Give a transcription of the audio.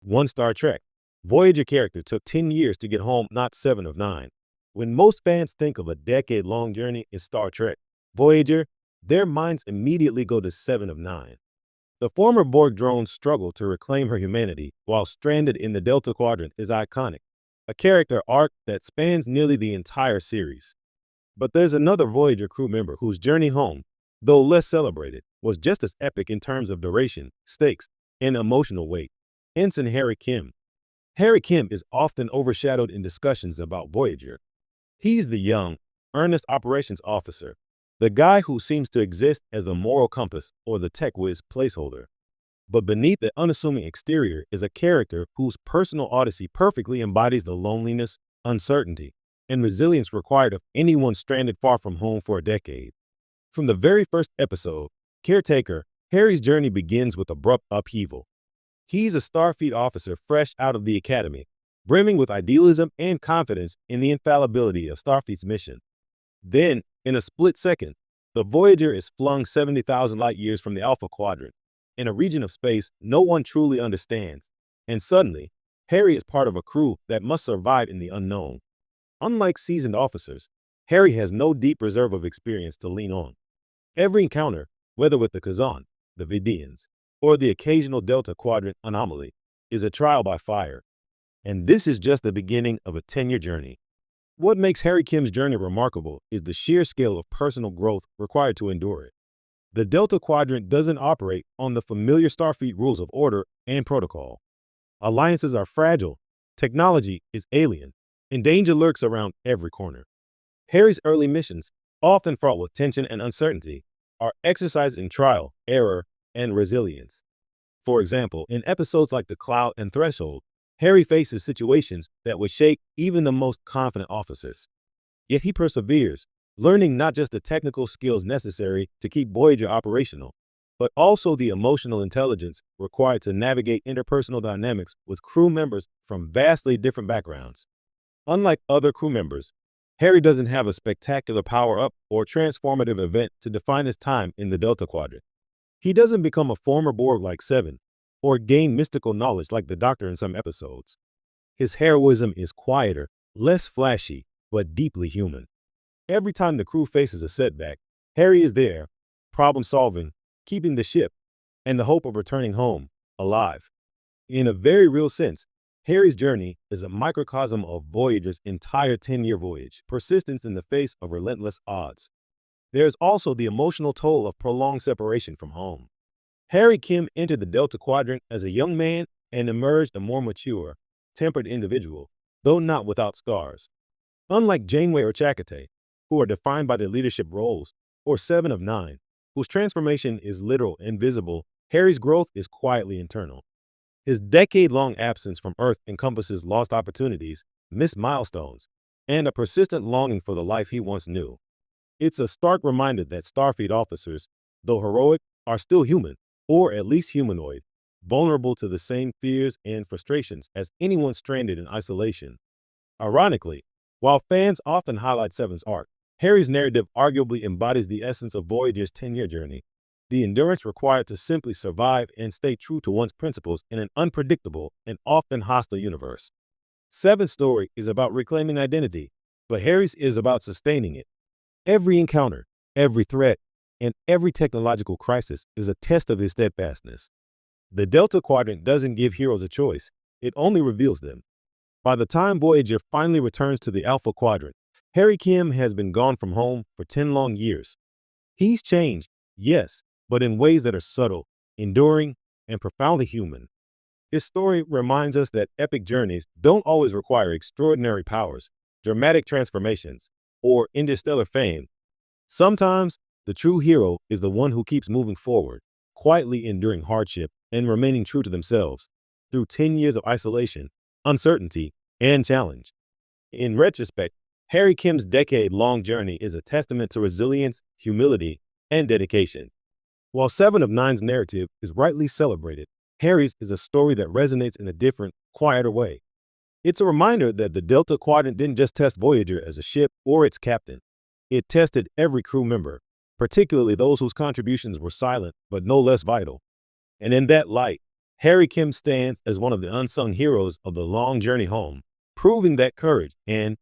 One Star Trek. Voyager character took 10 years to get home, not 7 of 9. When most fans think of a decade-long journey in Star Trek, Voyager, their minds immediately go to 7 of 9. The former Borg drone's struggle to reclaim her humanity while stranded in the Delta Quadrant is iconic, a character arc that spans nearly the entire series. But there's another Voyager crew member whose journey home, though less celebrated, was just as epic in terms of duration, stakes, and emotional weight. Ensign Harry Kim. Harry Kim is often overshadowed in discussions about Voyager. He's the young, earnest operations officer, the guy who seems to exist as the moral compass or the tech whiz placeholder. But beneath the unassuming exterior is a character whose personal odyssey perfectly embodies the loneliness, uncertainty, and resilience required of anyone stranded far from home for a decade. From the very first episode, Caretaker, Harry's journey begins with abrupt upheaval. He's a Starfleet officer fresh out of the academy, brimming with idealism and confidence in the infallibility of Starfleet's mission. Then, in a split second, the Voyager is flung 70,000 light-years from the Alpha Quadrant, in a region of space no one truly understands, and suddenly, Harry is part of a crew that must survive in the unknown. Unlike seasoned officers, Harry has no deep reserve of experience to lean on. Every encounter, whether with the Kazan, the Vidians, or the occasional Delta Quadrant anomaly, is a trial by fire. And this is just the beginning of a 10-year journey. What makes Harry Kim's journey remarkable is the sheer scale of personal growth required to endure it. The Delta Quadrant doesn't operate on the familiar Starfleet rules of order and protocol. Alliances are fragile, technology is alien, and danger lurks around every corner. Harry's early missions, often fraught with tension and uncertainty, are exercised in trial, error, and resilience. For example, in episodes like The Cloud and Threshold, Harry faces situations that would shake even the most confident officers. Yet he perseveres, learning not just the technical skills necessary to keep Voyager operational, but also the emotional intelligence required to navigate interpersonal dynamics with crew members from vastly different backgrounds. Unlike other crew members, Harry doesn't have a spectacular power-up or transformative event to define his time in the Delta Quadrant. He doesn't become a former Borg like Seven, or gain mystical knowledge like the Doctor in some episodes. His heroism is quieter, less flashy, but deeply human. Every time the crew faces a setback, Harry is there, problem-solving, keeping the ship, and the hope of returning home, alive. In a very real sense, Harry's journey is a microcosm of Voyager's entire 10-year voyage, persistence in the face of relentless odds. There's also the emotional toll of prolonged separation from home. Harry Kim entered the Delta Quadrant as a young man and emerged a more mature, tempered individual, though not without scars. Unlike Janeway or Chakotay, who are defined by their leadership roles, or 7 of 9, whose transformation is literal and visible, Harry's growth is quietly internal. His decade-long absence from Earth encompasses lost opportunities, missed milestones, and a persistent longing for the life he once knew. It's a stark reminder that Starfleet officers, though heroic, are still human, or at least humanoid, vulnerable to the same fears and frustrations as anyone stranded in isolation. Ironically, while fans often highlight Seven's arc, Harry's narrative arguably embodies the essence of Voyager's 10-year journey, the endurance required to simply survive and stay true to one's principles in an unpredictable and often hostile universe. Seven's story is about reclaiming identity, but Harry's is about sustaining it. Every encounter, every threat, and every technological crisis is a test of his steadfastness. The Delta Quadrant doesn't give heroes a choice, it only reveals them. By the time Voyager finally returns to the Alpha Quadrant, Harry Kim has been gone from home for 10 long years. He's changed, yes, but in ways that are subtle, enduring, and profoundly human. His story reminds us that epic journeys don't always require extraordinary powers, dramatic transformations, or interstellar fame. Sometimes, the true hero is the one who keeps moving forward, quietly enduring hardship and remaining true to themselves, through 10 years of isolation, uncertainty, and challenge. In retrospect, Harry Kim's decade-long journey is a testament to resilience, humility, and dedication. While 7 of 9's narrative is rightly celebrated, Harry's is a story that resonates in a different, quieter way. It's a reminder that the Delta Quadrant didn't just test Voyager as a ship or its captain. It tested every crew member, particularly those whose contributions were silent but no less vital. And in that light, Harry Kim stands as one of the unsung heroes of the long journey home, proving that courage and